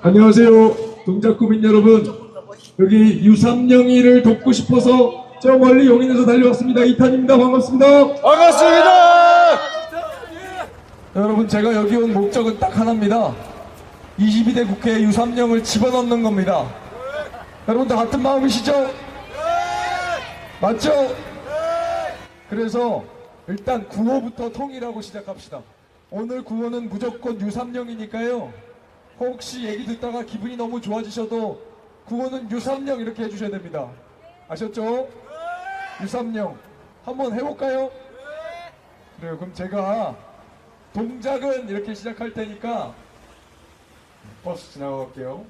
안녕하세요. 동작구민 여러분. 여기 유삼영이를 돕고 싶어서 저 멀리 용인에서 달려왔습니다. 이탄입니다. 반갑습니다. 반갑습니다. 여러분, 제가 여기 온 목적은 딱 하나입니다. 22대 국회에 유삼영을 집어넣는 겁니다. 여러분들 같은 마음이시죠? 맞죠? 그래서 일단 구호부터 통일하고 시작합시다. 오늘 구호는 무조건 유삼영이니까요. 혹시 얘기 듣다가 기분이 너무 좋아지셔도 구호는 유삼영 이렇게 해주셔야 됩니다. 아셨죠? 유삼영 한번 해볼까요? 그래요. 그럼 제가 동작은 이렇게 시작할 테니까 버스 지나갈게요.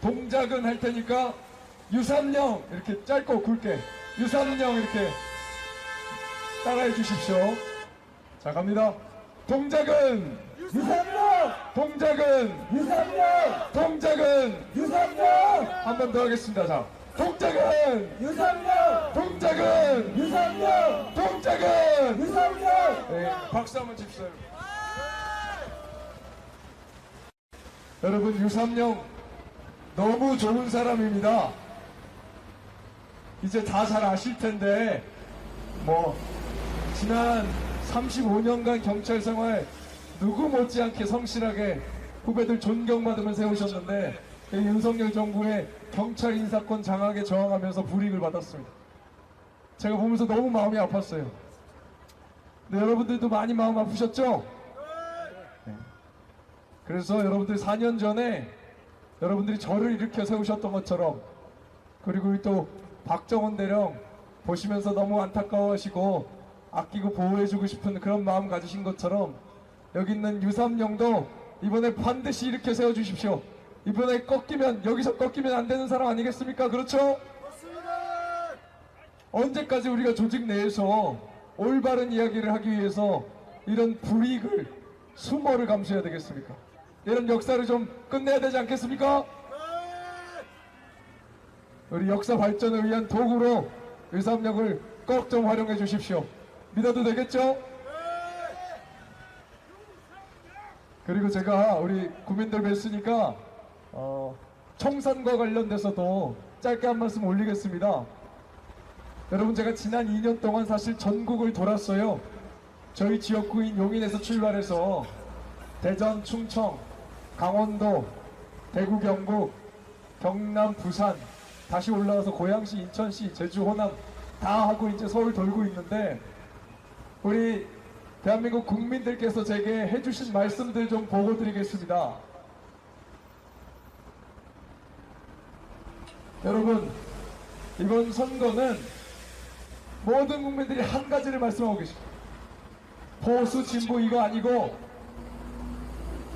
동작은 할 테니까 유삼영 이렇게 짧고 굵게 유삼영 이렇게 따라해 주십시오. 자, 갑니다. 동작은 유삼영! 동작은 유삼영! 동작은 유삼영! 한 번 더 하겠습니다. 자, 동작은 유삼영! 동작은 유삼영! 동작은 유삼영! 네, 박수 한번 칩시다. 여러분, 유삼영 너무 좋은 사람입니다. 이제 다 잘 아실 텐데 지난 35년간 경찰 생활 누구 못지않게 성실하게 후배들 존경받으면서 세우셨는데 윤석열 정부의 경찰 인사권 장악에 저항하면서 불이익을 받았습니다. 제가 보면서 너무 마음이 아팠어요. 근데 여러분들도 많이 마음 아프셨죠? 네. 그래서 여러분들 4년 전에 여러분들이 저를 일으켜 세우셨던 것처럼, 그리고 또 박정원 대령 보시면서 너무 안타까워하시고 아끼고 보호해주고 싶은 그런 마음 가지신 것처럼 여기 있는 유삼영도 이번에 반드시 일으켜 세워주십시오. 이번에 여기서 꺾이면 안 되는 사람 아니겠습니까? 그렇죠? 맞습니다. 언제까지 우리가 조직 내에서 올바른 이야기를 하기 위해서 이런 불이익을, 수모를 감수해야 되겠습니까? 이런 역사를 좀 끝내야 되지 않겠습니까? 우리 역사 발전을 위한 도구로 유삼영을 꼭 좀 활용해 주십시오. 믿어도 되겠죠? 그리고 제가 우리 국민들 뵀으니까 청산과 관련돼서도 짧게 한 말씀 올리겠습니다. 여러분, 제가 지난 2년 동안 사실 전국을 돌았어요. 저희 지역구인 용인에서 출발해서 대전, 충청, 강원도, 대구, 경북, 경남, 부산, 다시 올라와서 고양시, 인천시, 제주, 호남 다 하고 이제 서울 돌고 있는데, 우리 대한민국 국민들께서 제게 해주신 말씀들 좀 보고 드리겠습니다. 여러분, 이번 선거는 모든 국민들이 한 가지를 말씀하고 계십니다. 보수, 진보 이거 아니고,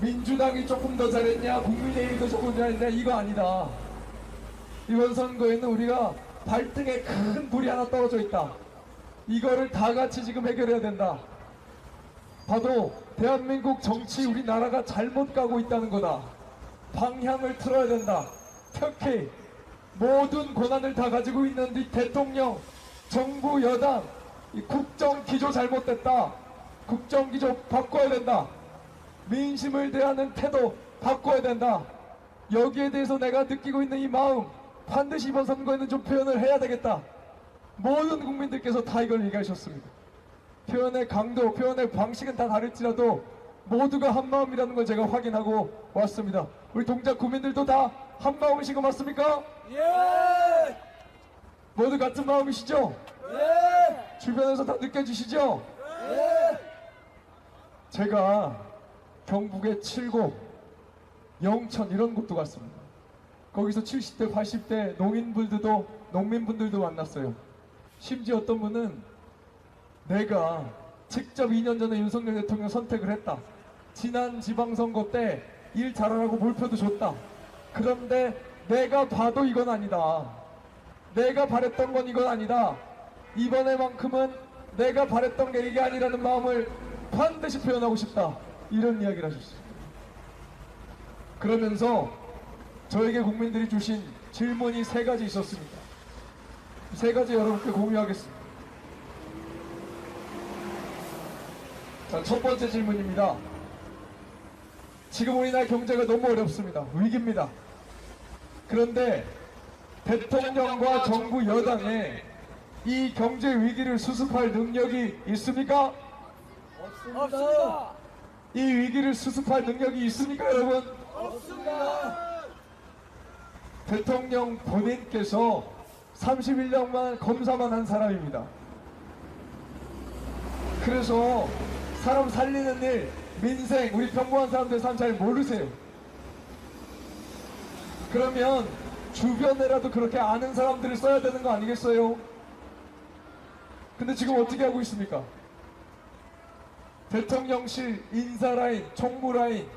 민주당이 조금 더 잘했냐, 국민의힘도 조금 더 잘했냐, 이거 아니다. 이번 선거에는 우리가 발등에 큰 불이 하나 떨어져 있다. 이거를 다 같이 지금 해결해야 된다. 봐도 대한민국 정치, 우리나라가 잘못 가고 있다는 거다. 방향을 틀어야 된다. 특히 모든 권한을 다 가지고 있는 이 대통령, 정부, 여당, 이 국정기조 잘못됐다. 국정기조 바꿔야 된다. 민심을 대하는 태도 바꿔야 된다. 여기에 대해서 내가 느끼고 있는 이 마음, 반드시 이번 선거에는 좀 표현을 해야 되겠다. 모든 국민들께서 다 이걸 얘기하셨습니다. 표현의 강도, 표현의 방식은 다 다를지라도 모두가 한마음이라는 걸 제가 확인하고 왔습니다. 우리 동작 구민들도 다 한마음이신 거 맞습니까? 예! 모두 같은 마음이시죠? 예! 주변에서 다 느껴지시죠? 예! 제가 경북의 칠곡, 영천 이런 곳도 갔습니다. 거기서 70대, 80대 농민분들도 만났어요. 심지어 어떤 분은 내가 직접 2년 전에 윤석열 대통령 선택을 했다. 지난 지방선거 때 일 잘하라고 몰표도 줬다. 그런데 내가 봐도 이건 아니다. 내가 바랬던 건 이건 아니다. 이번에만큼은 내가 바랬던 게 이게 아니라는 마음을 반드시 표현하고 싶다. 이런 이야기를 하셨어요. 그러면서 저에게 국민들이 주신 질문이 3가지 있었습니다. 3가지 여러분께 공유하겠습니다. 자, 첫 번째 질문입니다. 지금 우리나라 경제가 너무 어렵습니다. 위기입니다. 그런데 대통령과 정부 여당에 이 경제 위기를 수습할 능력이 있습니까? 없습니다. 이 위기를 수습할 능력이 있습니까, 여러분? 없습니다. 대통령 본인께서 31년만 검사만 한 사람입니다. 그래서 사람 살리는 일, 민생, 우리 평범한 사람들 삶 잘 모르세요. 그러면 주변에라도 그렇게 아는 사람들을 써야 되는 거 아니겠어요? 근데 지금 어떻게 하고 있습니까? 대통령실 인사라인, 총무라인,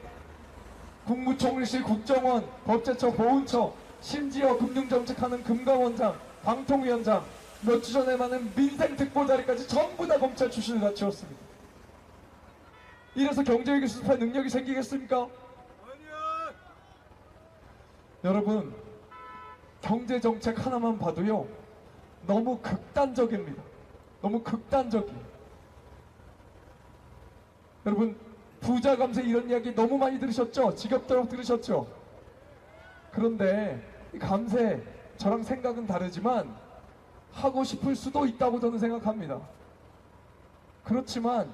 국무총리실 국정원, 법제처, 보훈처, 심지어 금융정책하는 금감원장, 방통위원장, 몇 주 전에 많은 민생특보 자리까지 전부 다 검찰 출신을 다 채웠습니다. 이래서 경제위기 수습할 능력이 생기겠습니까? 아니야. 여러분, 경제정책 하나만 봐도요, 너무 극단적입니다. 너무 극단적이에요. 여러분, 부자 감세 이런 이야기 너무 많이 들으셨죠? 지겹도록 들으셨죠? 그런데 이 감세, 저랑 생각은 다르지만 하고 싶을 수도 있다고 저는 생각합니다. 그렇지만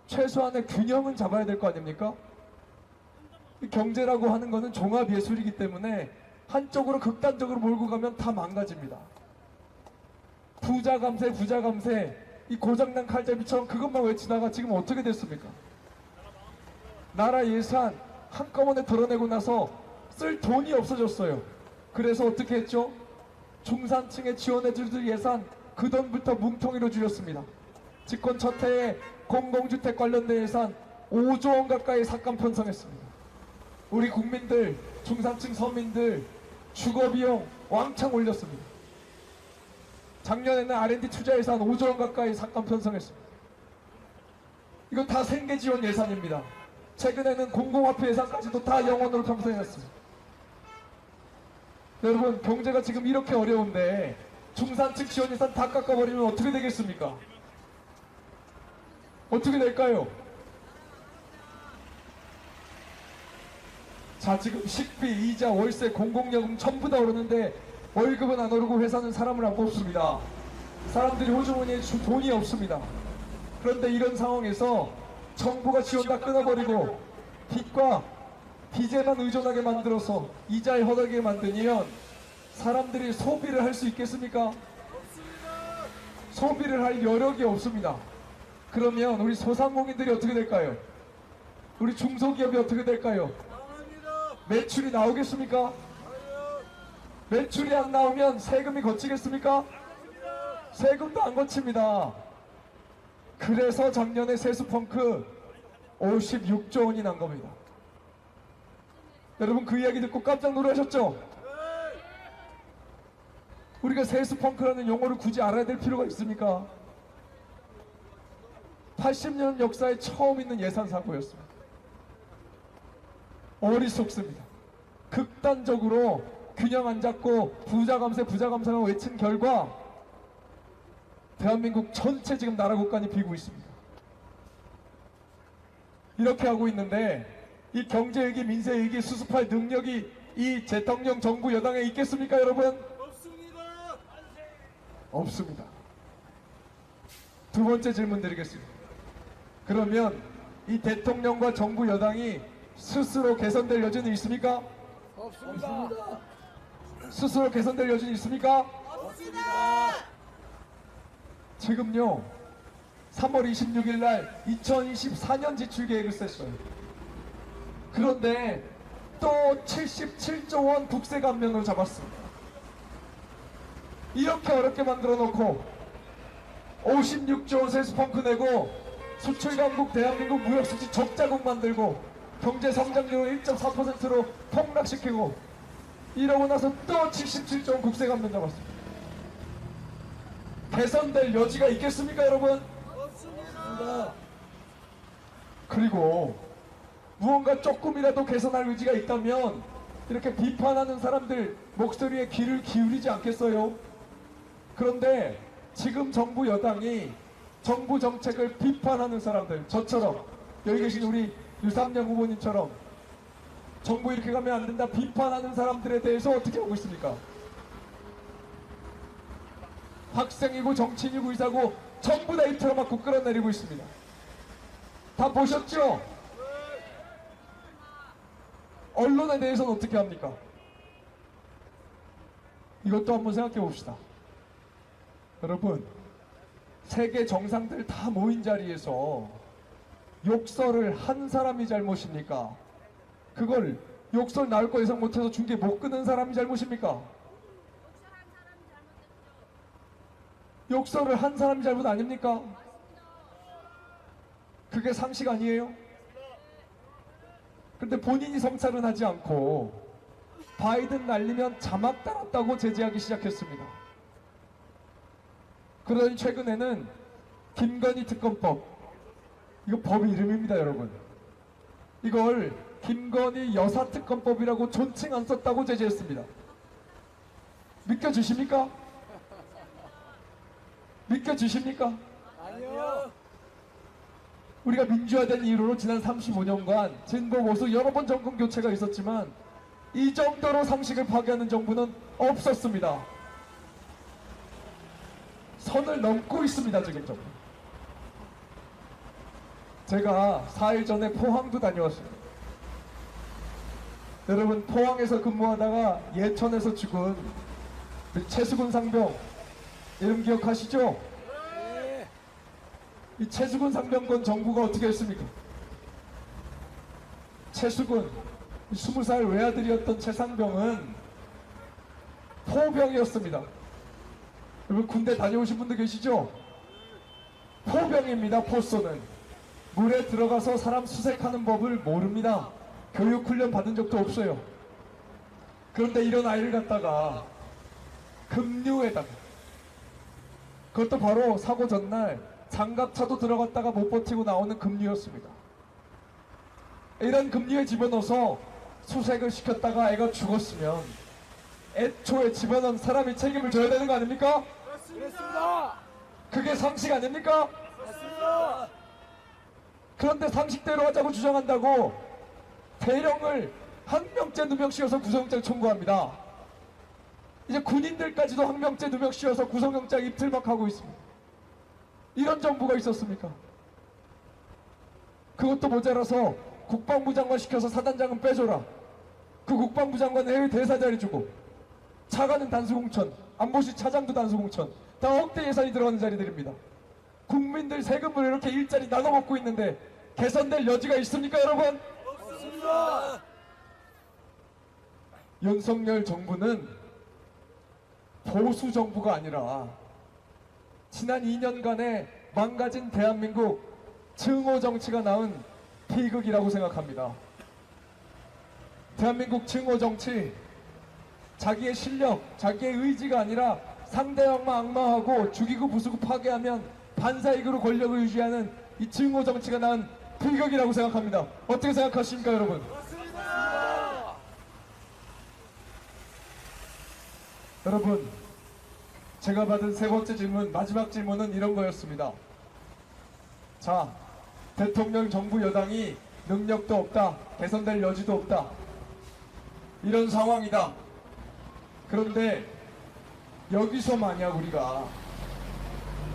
최소한의 균형은 잡아야 될 거 아닙니까? 이 경제라고 하는 거는 종합예술이기 때문에 한쪽으로 극단적으로 몰고 가면 다 망가집니다. 부자 감세, 이 고장난 칼잡이처럼 그것만 외치다가 지금 어떻게 됐습니까? 나라 예산 한꺼번에 덜어내고 나서 쓸 돈이 없어졌어요. 그래서 어떻게 했죠? 중산층에 지원해줄 예산 그 돈부터 뭉텅이로 줄였습니다. 집권 첫 해에 공공주택 관련된 예산 5조 원 가까이 삭감 편성했습니다. 우리 국민들, 중산층 서민들 주거비용 왕창 올렸습니다. 작년에는 R&D 투자 예산 5조 원 가까이 삭감 편성했습니다. 이거 다 생계지원 예산입니다. 최근에는 공공화폐 예산까지도 다 영원으로 편성했습니다. 여러분, 경제가 지금 이렇게 어려운데 중산층 지원 예산 다 깎아버리면 어떻게 되겠습니까? 어떻게 될까요? 자, 지금 식비, 이자, 월세, 공공요금 전부 다 오르는데 월급은 안 오르고 회사는 사람을 안 뽑습니다. 사람들이 호주머니에 돈이 없습니다. 그런데 이런 상황에서 정부가 지원 다 끊어버리고 빚과 빚에만 의존하게 만들어서 이자에 허덕이게 만드면 사람들이 소비를 할 수 있겠습니까? 없습니다. 소비를 할 여력이 없습니다. 그러면 우리 소상공인들이 어떻게 될까요? 우리 중소기업이 어떻게 될까요? 망합니다. 매출이 나오겠습니까? 아니요. 매출이 안 나오면 세금이 거치겠습니까? 세금도 안 거칩니다. 그래서 작년에 세수펑크 56조 원이 난 겁니다. 여러분, 그 이야기 듣고 깜짝 놀라셨죠? 우리가 세수펑크라는 용어를 굳이 알아야 될 필요가 있습니까? 80년 역사에 처음 있는 예산 사고였습니다. 어리석습니다. 극단적으로 균형 안 잡고 부자 감세만 외친 결과 대한민국 전체 지금 나라 국간이 비고 있습니다. 이렇게 하고 있는데 이 경제위기, 민생위기 수습할 능력이 이 대통령 정부 여당에 있겠습니까, 여러분? 없습니다. 없습니다. 두 번째 질문 드리겠습니다. 그러면 이 대통령과 정부 여당이 스스로 개선될 여지는 있습니까? 없습니다. 스스로 개선될 여지는 있습니까? 없습니다. 지금요, 3월 26일 날 2024년 지출 계획을 썼어요. 그런데 또 77조 원 국세 감면으로 잡았습니다. 이렇게 어렵게 만들어 놓고 56조 원 세수펑크 내고 수출 강국 대한민국 무역수지 적자국 만들고 경제 성장률을 1.4%로 폭락시키고 이러고 나서 또 77조 원 국세 감면 잡았습니다. 개선될 여지가 있겠습니까, 여러분? 없습니다. 그리고 무언가 조금이라도 개선할 의지가 있다면 이렇게 비판하는 사람들 목소리에 귀를 기울이지 않겠어요? 그런데 지금 정부 여당이 정부 정책을 비판하는 사람들, 저처럼 여기 계신 우리 유삼영 후보님처럼 정부 이렇게 가면 안 된다 비판하는 사람들에 대해서 어떻게 하고 있습니까? 학생이고 정치인이고 의사고 전부 다 입틀어 맞고 끌어내리고 있습니다. 다 보셨죠? 언론에 대해서는 어떻게 합니까? 이것도 한번 생각해 봅시다. 여러분, 세계 정상들 다 모인 자리에서 욕설을 한 사람이 잘못입니까? 그걸 욕설 나올 거 예상 못해서 중계 못 끄는 사람이 잘못입니까? 욕설을 한 사람이 잘못 아닙니까? 그게 상식 아니에요? 근데 본인이 성찰은 하지 않고 바이든 날리면 자막 달았다고 제지하기 시작했습니다. 그러더니 최근에는 김건희 특검법, 이거 법 이름입니다, 여러분. 이걸 김건희 여사특검법이라고 존칭 안 썼다고 제지했습니다. 믿겨주십니까? 믿겨주십니까? 아니요. 우리가 민주화된 이후로 지난 35년간 진보 보수 여러 번 정권 교체가 있었지만 이 정도로 상식을 파괴하는 정부는 없었습니다. 선을 넘고 있습니다, 지금 정부. 제가 4일 전에 포항도 다녀왔습니다. 여러분, 포항에서 근무하다가 예천에서 죽은 최수근 상병 이름 기억하시죠? 네. 이 최수근 상병권 정부가 어떻게 했습니까? 최수근 20살 외아들이었던 최상병은 포병이었습니다. 여러분, 군대 다녀오신 분들 계시죠? 포병입니다. 포소는 물에 들어가서 사람 수색하는 법을 모릅니다. 교육훈련 받은 적도 없어요. 그런데 이런 아이를 갖다가 급류에다가, 그것도 바로 사고 전날 장갑차도 들어갔다가 못 버티고 나오는 급류였습니다. 이런 급류에 집어넣어서 수색을 시켰다가 애가 죽었으면 애초에 집어넣은 사람이 책임을 져야 되는 거 아닙니까? 그렇습니다. 그게 상식 아닙니까? 맞습니다. 그런데 상식대로 하자고 주장한다고 대령을 한 명째 누명 씌워서 구속영장 청구합니다. 이제 군인들까지도 한 명째 누명 씌워서 구속영장 입틀막 하고 있습니다. 이런 정부가 있었습니까? 그것도 모자라서 국방부 장관 시켜서 사단장은 빼줘라. 그 국방부 장관은 해외 대사 자리 주고, 차관은 단수공천, 안보실 차장도 단수공천, 다 억대 예산이 들어가는 자리들입니다. 국민들 세금을 이렇게 일자리 나눠 먹고 있는데 개선될 여지가 있습니까, 여러분? 없습니다. 윤석열 정부는 보수 정부가 아니라 지난 2년간의 망가진 대한민국 증오 정치가 낳은 비극이라고 생각합니다. 대한민국 증오 정치, 자기의 실력, 자기의 의지가 아니라 상대방만 악마하고 죽이고 부수고 파괴하면 반사이익으로 권력을 유지하는 이 증오 정치가 낳은 비극이라고 생각합니다. 어떻게 생각하십니까, 여러분? 맞습니다. 여러분, 제가 받은 세 번째 질문, 마지막 질문은 이런 거였습니다. 자, 대통령, 정부, 여당이 능력도 없다, 개선될 여지도 없다, 이런 상황이다. 그런데 여기서 만약 우리가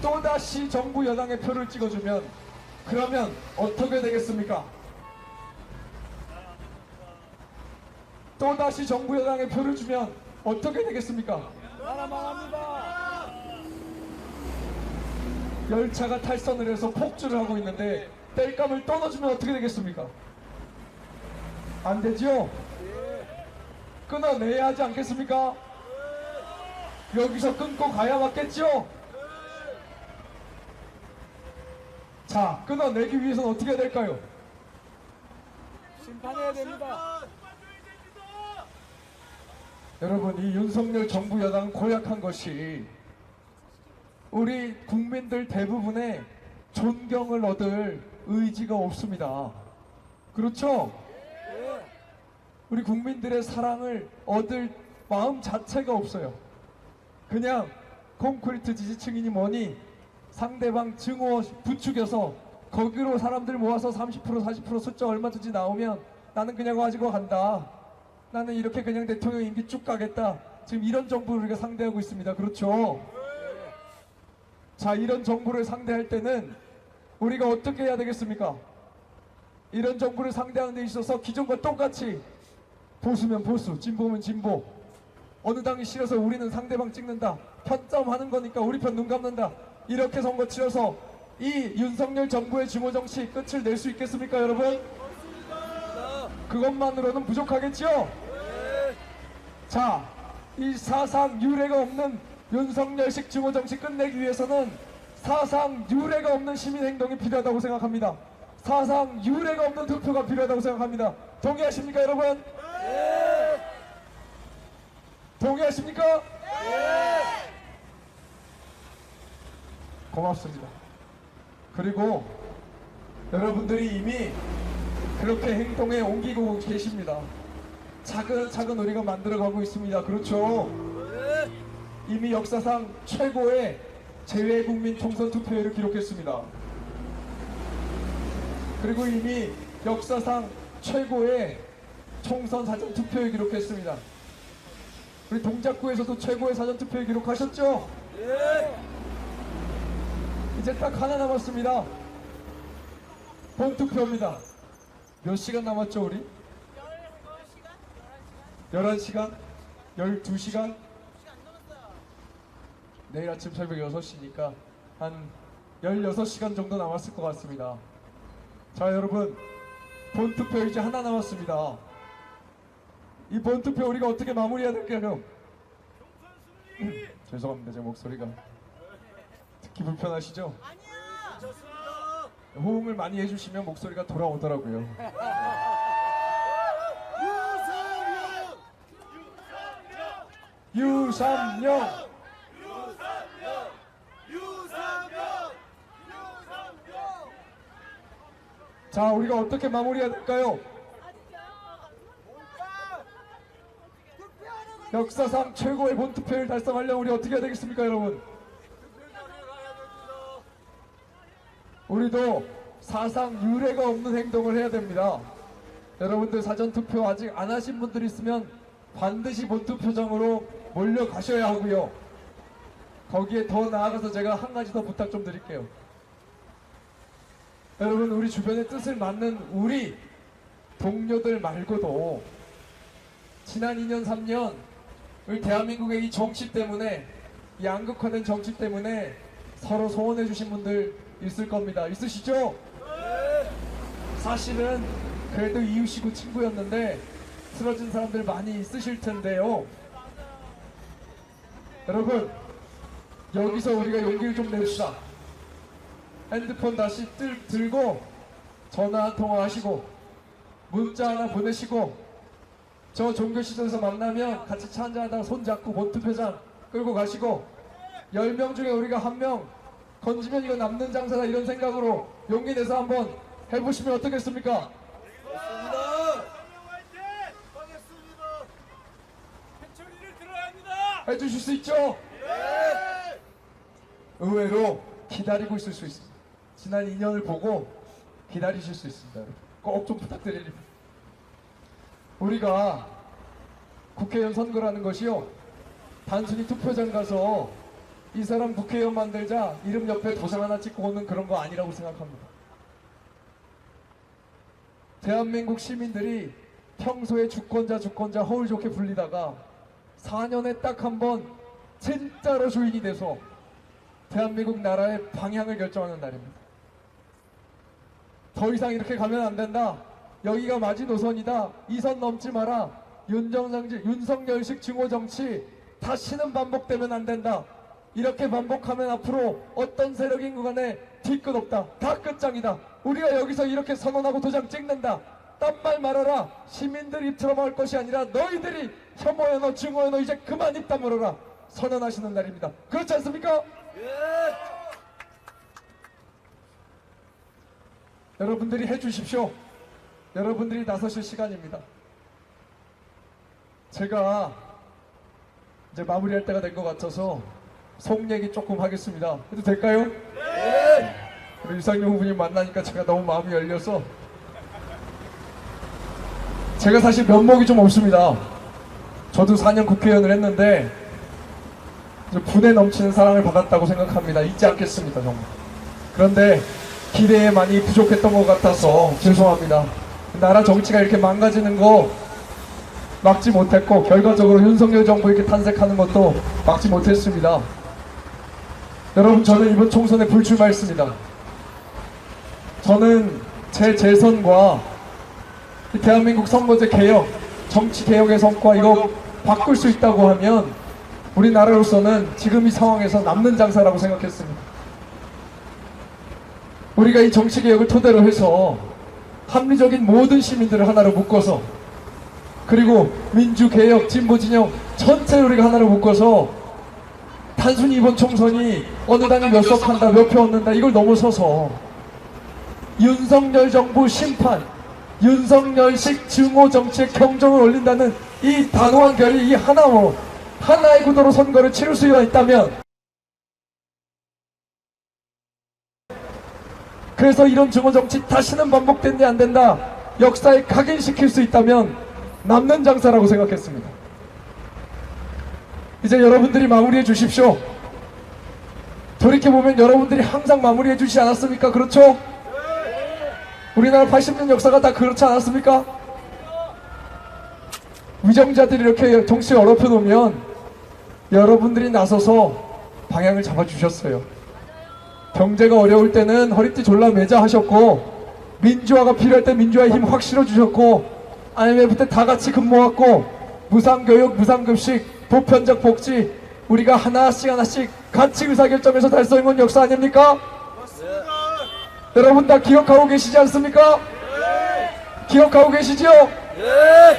또다시 정부, 여당의 표를 찍어주면 그러면 어떻게 되겠습니까? 또다시 정부, 여당의 표를 주면 어떻게 되겠습니까? 나라 망합니다. 열차가 탈선을 해서 폭주를 하고 있는데 땔감을 또 넣어주면 어떻게 되겠습니까? 안 되죠? 끊어내야 하지 않겠습니까? 여기서 끊고 가야 맞겠죠? 자, 끊어내기 위해서는 어떻게 해야 될까요? 심판해야 됩니다. 여러분, 이 윤석열 정부 여당은 고약한 것이 우리 국민들 대부분의 존경을 얻을 의지가 없습니다. 그렇죠? 예. 우리 국민들의 사랑을 얻을 마음 자체가 없어요. 그냥 콘크리트 지지층이니 뭐니 상대방 증오 부추겨서 거기로 사람들 모아서 30% 40% 숫자 얼마든지 나오면 나는 그냥 가지고 간다. 나는 이렇게 그냥 대통령 임기 쭉 가겠다. 지금 이런 정부를 우리가 상대하고 있습니다. 그렇죠? 자, 이런 정부를 상대할 때는 우리가 어떻게 해야 되겠습니까? 이런 정부를 상대하는 데 있어서 기존과 똑같이 보수면 보수, 진보면 진보, 어느 당이 싫어서 우리는 상대방 찍는다, 편싸움하는 거니까 우리 편 눈 감는다, 이렇게 선거 치러서 이 윤석열 정부의 증오정치 끝을 낼 수 있겠습니까, 여러분? 그것만으로는 부족하겠죠? 자, 이 사상 유례가 없는 윤석열식 증오정치 끝내기 위해서는 사상 유례가 없는 시민행동이 필요하다고 생각합니다. 사상 유례가 없는 투표가 필요하다고 생각합니다. 동의하십니까, 여러분? 동의하십니까? 고맙습니다. 그리고 여러분들이 이미 그렇게 행동에 옮기고 계십니다. 차근차근 우리가 만들어가고 있습니다. 그렇죠? 이미 역사상 최고의 재외국민 총선 투표율을 기록했습니다. 그리고 이미 역사상 최고의 총선 사전 투표율 기록했습니다. 우리 동작구에서도 최고의 사전 투표율 기록하셨죠? 이제 딱 하나 남았습니다. 본투표입니다. 몇 시간 남았죠, 우리? 11시간? 12시간? 내일 아침 새벽 6시니까 한 16시간 정도 남았을 것 같습니다. 자, 여러분, 본투표 이제 하나 남았습니다. 이 본투표 우리가 어떻게 마무리해야 될까요? 죄송합니다, 제 목소리가 듣기 불편하시죠? 호응을 많이 해주시면 목소리가 돌아오더라고요. 유삼영! 자, 우리가 어떻게 마무리해야 될까요? 역사상 최고의 본투표를 달성하려면 우리 어떻게 해야 되겠습니까, 여러분? 우리도 사상 유례가 없는 행동을 해야 됩니다. 여러분들 사전투표 아직 안 하신 분들 있으면 반드시 본투표장으로 몰려가셔야 하고요. 거기에 더 나아가서 제가 한 가지 더 부탁 좀 드릴게요. 여러분, 우리 주변의 뜻을 맞는 우리 동료들 말고도 지난 2년 3년 우리 대한민국의 이 정치 때문에, 이 양극화된 정치 때문에 서로 소원해 주신 분들 있을 겁니다. 있으시죠? 사실은 그래도 이웃이고 친구였는데 쓰러진 사람들 많이 있으실 텐데요. 여러분, 여기서 우리가 용기를 좀 냅시다. 핸드폰 다시 들고 전화 한 통화 하시고 문자 하나 보내시고, 저 종교시설에서 만나면 같이 차 한잔 하다가 손잡고 본투표장 끌고 가시고, 10명 중에 우리가 한 명 건지면 이거 남는 장사다, 이런 생각으로 용기 내서 한번 해보시면 어떻겠습니까? 해주실 수 있죠? 의외로 기다리고 있을 수 있습니다. 지난 2년을 보고 기다리실 수 있습니다. 여러분, 꼭 좀 부탁드립니다. 우리가 국회의원 선거라는 것이요, 단순히 투표장 가서 이 사람 국회의원 만들자 이름 옆에 도장 하나 찍고 오는 그런 거 아니라고 생각합니다. 대한민국 시민들이 평소에 주권자 허울 좋게 불리다가 4년에 딱 한 번 진짜로 주인이 돼서 대한민국 나라의 방향을 결정하는 날입니다. 더 이상 이렇게 가면 안 된다, 여기가 마지노선이다, 이 선 넘지 마라, 윤석열식 증오정치 다시는 반복되면 안 된다, 이렇게 반복하면 앞으로 어떤 세력인 간에 뒤끝 없다, 다 끝장이다, 우리가 여기서 이렇게 선언하고 도장 찍는다, 딴 말 말아라, 시민들 입 틀어막을 것이 아니라 너희들이 혐오연호 증오연호 이제 그만 입 다물어라 선언하시는 날입니다. 그렇지 않습니까? 여러분들이 해주십시오. 여러분들이 나서실 시간입니다. 제가 이제 마무리할 때가 된 것 같아서 속 얘기 조금 하겠습니다. 해도 될까요? 우리 유상용 후보님 만나니까 제가 너무 마음이 열려서 제가 사실 면목이 좀 없습니다. 저도 4년 국회의원을 했는데 분에 넘치는 사랑을 받았다고 생각합니다. 잊지 않겠습니다, 정말. 그런데 기대에 많이 부족했던 것 같아서 죄송합니다. 나라 정치가 이렇게 망가지는 거 막지 못했고, 결과적으로 윤석열 정부 이렇게 탄생하는 것도 막지 못했습니다. 여러분, 저는 이번 총선에 불출마했습니다. 저는 제 재선과 이 대한민국 선거제 개혁, 정치 개혁의 성과 이거 바꿀 수 있다고 하면 우리나라로서는 지금 이 상황에서 남는 장사라고 생각했습니다. 우리가 이 정치 개혁을 토대로 해서 합리적인 모든 시민들을 하나로 묶어서, 그리고 민주 개혁 진보 진영 전체를 우리가 하나로 묶어서 단순히 이번 총선이 어느 당이 몇 석 한다, 몇 표 얻는다 이걸 넘어서서 윤석열 정부 심판, 윤석열식 증오 정치의 경종을 올린다는 이 단호한 결의, 이 하나의 구도로 선거를 치를 수가 있다면, 그래서 이런 증오 정치 다시는 반복된다 안 된다, 역사에 각인시킬 수 있다면 남는 장사라고 생각했습니다. 이제 여러분들이 마무리해 주십시오. 돌이켜보면 여러분들이 항상 마무리해 주시지 않았습니까? 그렇죠? 우리나라 80년 역사가 다 그렇지 않았습니까? 위정자들이 이렇게 정치에 어렵혀 놓으면 여러분들이 나서서 방향을 잡아주셨어요. 경제가 어려울 때는 허리띠 졸라 매자 하셨고, 민주화가 필요할 때 민주화의 힘 확 실어주셨고, IMF 때 다 같이 근무했고, 무상교육, 무상급식, 보편적 복지 우리가 하나씩 같이 의사결정해서 달성한 건 역사 아닙니까? 여러분 다 기억하고 계시지 않습니까? 기억하고 계시죠?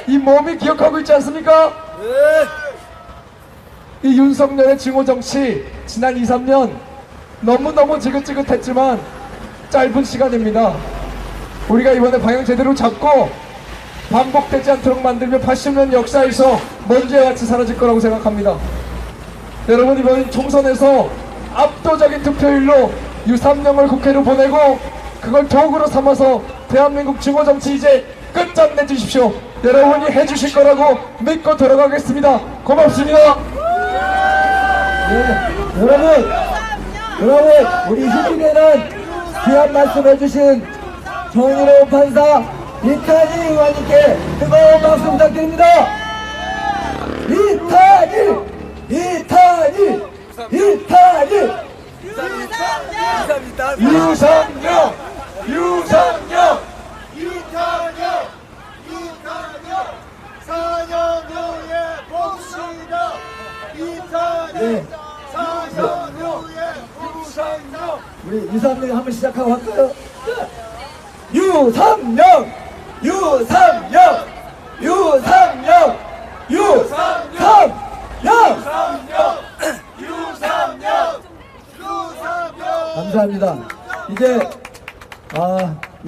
이 몸이 기억하고 있지 않습니까? 이 윤석열의 증오정치 지난 2, 3년 너무너무 지긋지긋했지만 짧은 시간입니다. 우리가 이번에 방향 제대로 잡고 반복되지 않도록 만들면 80년 역사에서 먼지와 같이 사라질 거라고 생각합니다. 여러분, 이번 총선에서 압도적인 득표율로 유삼령을 국회로 보내고 그걸 도구로 삼아서 대한민국 증오정치 이제 끝장내 주십시오. 여러분이 해주실 거라고 믿고 들어가겠습니다. 고맙습니다. 네, 여러분, 우리 휴직에는 귀한 말씀 해주신 정의로운 판사 이탄희 의원님께 뜨거운 박수 부탁드립니다. 유상영 4년 후에 봅시다. 네. 4년 후에 유상영. 우리 유삼령 한번 시작하고 할까요? 유삼령! 감사합니다. 이제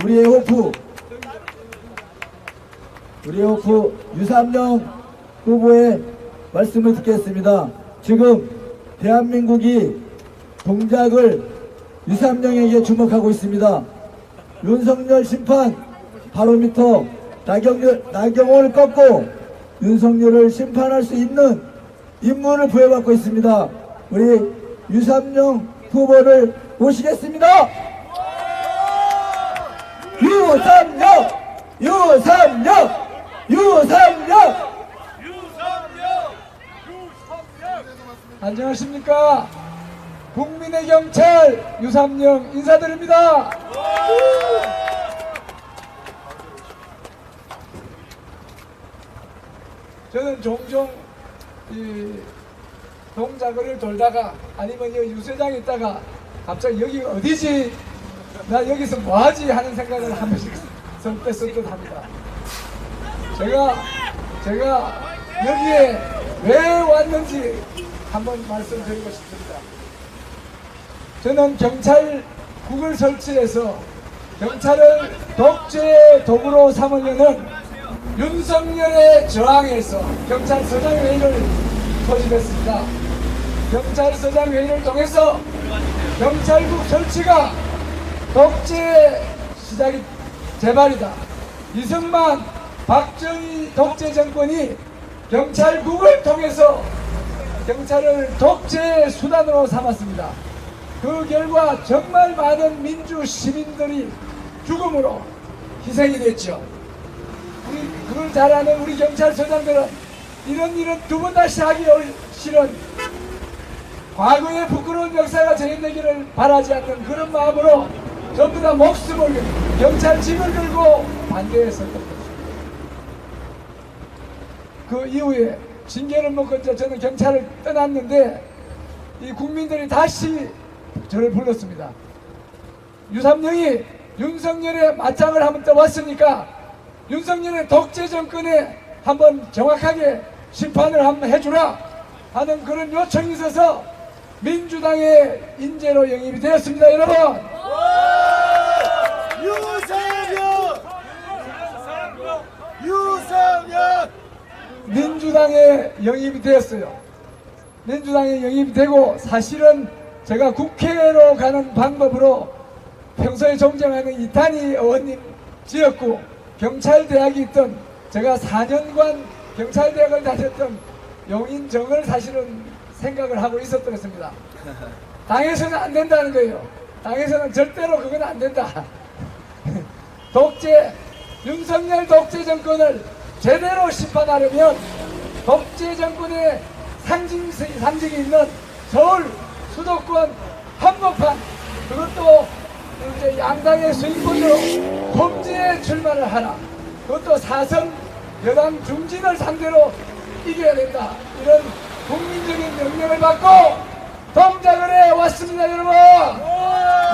우리의 호프 유삼령 후보의 말씀을 듣겠습니다. 지금 대한민국이 동작을 유삼령에게 주목하고 있습니다. 윤석열 심판 바로미터 나경원을 꺾고 윤석열을 심판할 수 있는 임무를 부여받고 있습니다. 우리 유삼령 후보를 모시겠습니다. 유삼령! 안녕하십니까? 국민의 경찰 유삼령 인사드립니다. 저는 종종 이 동작을 돌다가 아니면 여기 유세장에 있다가 갑자기 여기가 어디지? 나 여기서 뭐하지? 하는 생각을 한 번씩 선뜻 합니다. 제가 여기에 왜 왔는지 한번 말씀드리고 싶습니다. 저는 경찰국을 설치해서 경찰을 독재의 도구로 삼으려는 윤석열의 저항에서 경찰서장 회의를 소집했습니다. 경찰서장 회의를 통해서 경찰국 설치가 독재의 시작이 재발이다. 이승만 박정희 독재 정권이 경찰국을 통해서 경찰을 독재 수단으로 삼았습니다. 그 결과 정말 많은 민주 시민들이 죽음으로 희생이 됐죠. 그걸 잘 아는 우리 경찰서장들은 이런 일은 두 번 다시 하기 싫은 과거의 부끄러운 역사가 재현되기를 바라지 않는 그런 마음으로 전부 다 목숨을 경찰 짐을 들고 반대했었던 것입니다. 그 이후에 징계를 먹고 이제 저는 경찰을 떠났는데 이 국민들이 다시 저를 불렀습니다. 유삼영이 윤석열의 맞짱을 한번 떠왔으니까 윤석열의 독재 정권에 한번 정확하게 심판을 한번 해주라 하는 그런 요청이 있어서 민주당의 인재로 영입이 되었습니다. 여러분, 유상현 민주당에 영입이 되었어요. 민주당에 영입이 되고 사실은 제가 국회로 가는 방법으로 평소에 존경하는 이탄희 의원님 지었고 경찰대학이 있던 제가 4년간 경찰대학을 다녔던 용인정을 사실은 생각을 하고 있었던 것입니다. 당에서는 안 된다는 거예요. 당에서는 절대로 그건 안 된다. 윤석열 독재 정권을 제대로 심판하려면 독재 정권의 상징이 있는 서울 수도권 한복판, 그것도 이제 양당의 수익권으로 험지에 출마를 하라. 그것도 4선 여당 중진을 상대로 이겨야 된다. 이런 국민적인 명령을 받고 동작을 해 왔습니다. 여러분,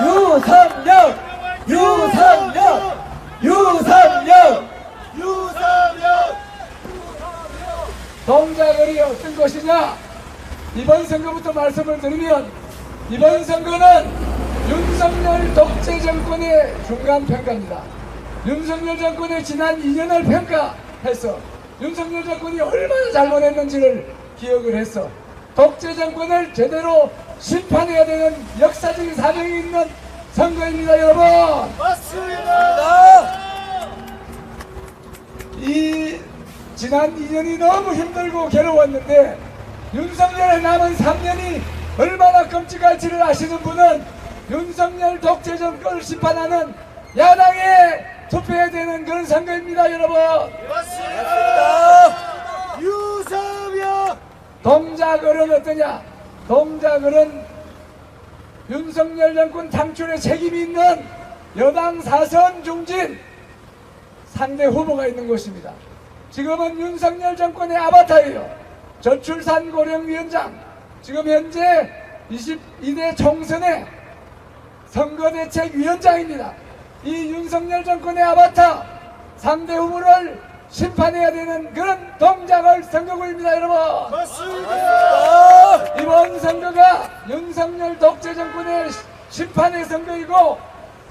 유삼영! 유삼영! 유삼영! 동작을이 어떤 것이냐? 이번 선거부터 말씀을 드리면 이번 선거는 윤석열 독재 정권의 중간 평가입니다. 윤석열 정권의 지난 2년을 평가해서 윤석열 정권이 얼마나 잘못했는지를 기억을 해서 독재 정권을 제대로 심판해야 되는 역사적인 사명이 있는 선거입니다. 여러분, 맞습니다. 이 지난 2년이 너무 힘들고 괴로웠는데 윤석열의 남은 3년이 얼마나 끔찍할지를 아시는 분은 윤석열 독재 정권을 심판하는 야당에 투표해야 되는 그런 선거입니다. 여러분, 맞습니다. 유상현 동작을은 어떠냐? 동작을은 윤석열 정권 창출에 책임이 있는 여당 4선 중진 상대 후보가 있는 곳입니다. 지금은 윤석열 정권의 아바타예요. 저출산 고령위원장, 지금 현재 22대 총선의 선거대책위원장입니다. 이 윤석열 정권의 아바타 상대 후보를 심판해야 되는 그런 동작을 선거구입니다. 여러분, 맞습니다. 이번 선거가 윤석열 독재 정권의 심판의 선거이고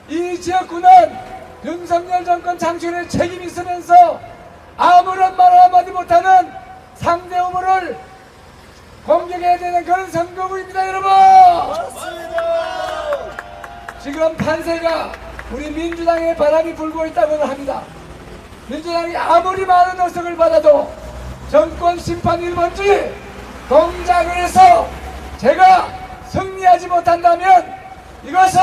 이 지역구는 윤석열 정권 창출에 책임이 있으면서 아무런 말 한마디 못하는 상대 후보를 공격해야 되는 그런 선거구입니다. 여러분, 지금 판세가 우리 민주당의 바람이 불고 있다고 합니다. 민주당이 아무리 많은 의석을 받아도 정권 심판 1번지 동작을 해서 제가 승리하지 못한다면 이것은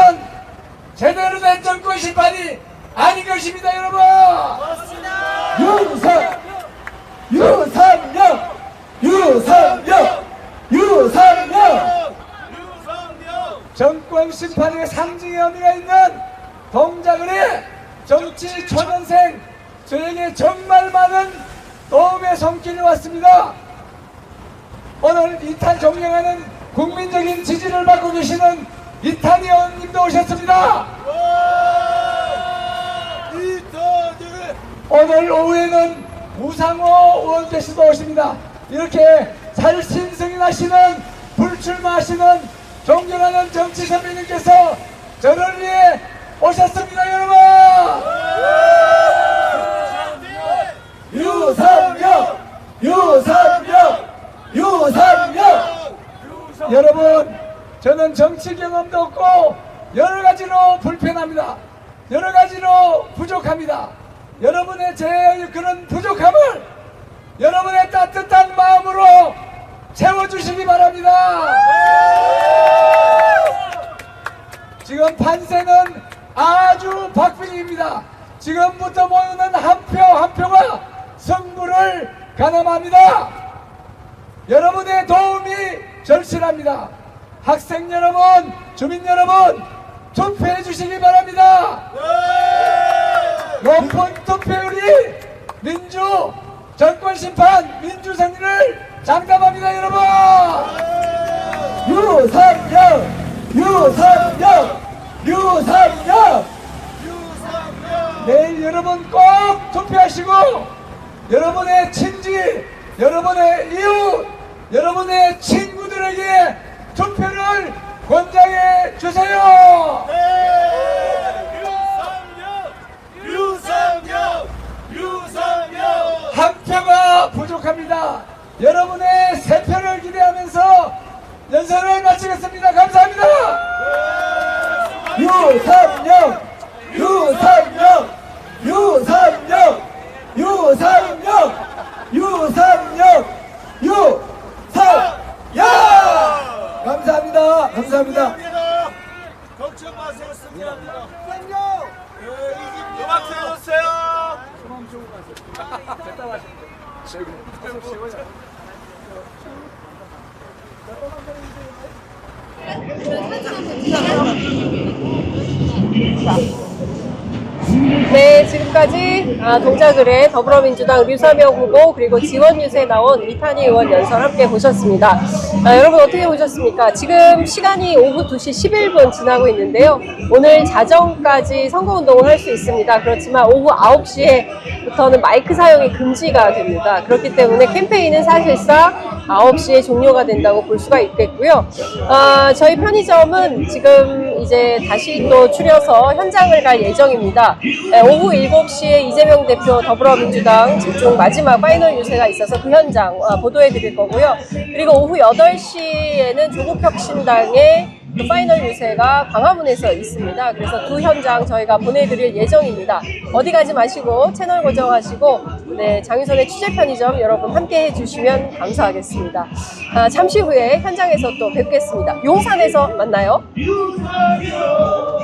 제대로 된 정권 심판이 아닌 것입니다. 여러분, 유삼영! 유삼영! 유삼영! 정권 심판의 상징의 의미가 있는 동작을 해 정치 초년생 저에게 정말 많은 도움의 손길이 왔습니다. 오늘 이탄 존경하는 국민적인 지지를 받고 계시는 이탄희 의원님도 오셨습니다. 오늘 오후에는 우상호 의원께서도 오십니다. 이렇게 잘신승이 나시는 불출마하시는 존경하는 정치 선배님께서 저를 위해 오셨습니다. 여러분, 유삼영! 유삼영! 유삼영! 여러분, 저는 정치 경험도 없고 여러 가지로 불편합니다. 여러 가지로 부족합니다. 여러분의 그런 부족함을 여러분의 따뜻한 마음으로 채워주시기 바랍니다. 지금 판세는 아주 박빙입니다. 지금부터 모이는 한 표 한 표가 승부를 가늠합니다. 여러분의 도움이 절실합니다. 학생 여러분, 주민 여러분, 투표해 주시기 바랍니다. 높은 투표율이 민주 정권 심판 민주 승리를 장담합니다. 여러분, 유상혁 유상혁 유상혁 내일 여러분 꼭 투표하시고 여러분의 친지, 여러분의 이웃, 여러분의 친구들에게 투표를 권장해 주세요. 한 표가 부족합니다. 여러분의 세 표를 기대하면서 연설을 마치겠습니다. 감사합니다. 유상혁 유상혁 유상혁 유상혁 유상혁 유상혁 감사합니다. 감사합니다. 걱정 마세요. 승리합니다. 음악 틀어주세요. 네, 지금까지 동작을의 더불어민주당 류사명 후보 그리고 지원 유세에 나온 이탄희 의원 연설 함께 보셨습니다. 여러분 어떻게 보셨습니까? 지금 시간이 오후 2시 11분 지나고 있는데요. 오늘 자정까지 선거운동을 할 수 있습니다. 그렇지만 오후 9시에부터는 마이크 사용이 금지가 됩니다. 그렇기 때문에 캠페인은 사실상 9시에 종료가 된다고 볼 수가 있겠고요. 저희 편의점은 지금 이제 다시 또 추려서 현장을 갈 예정입니다. 오후 7시에 이재명 대표 더불어민주당 집중 마지막 파이널 유세가 있어서 그 현장 보도해 드릴 거고요. 그리고 오후 8시에는 조국혁신당의 그 파이널 유세가 광화문에서 있습니다. 그래서 두 현장 저희가 보내드릴 예정입니다. 어디 가지 마시고 채널 고정하시고 네, 장윤선의 취재 편의점 여러분 함께 해주시면 감사하겠습니다. 잠시 후에 현장에서 또 뵙겠습니다. 용산에서 만나요. 유상혁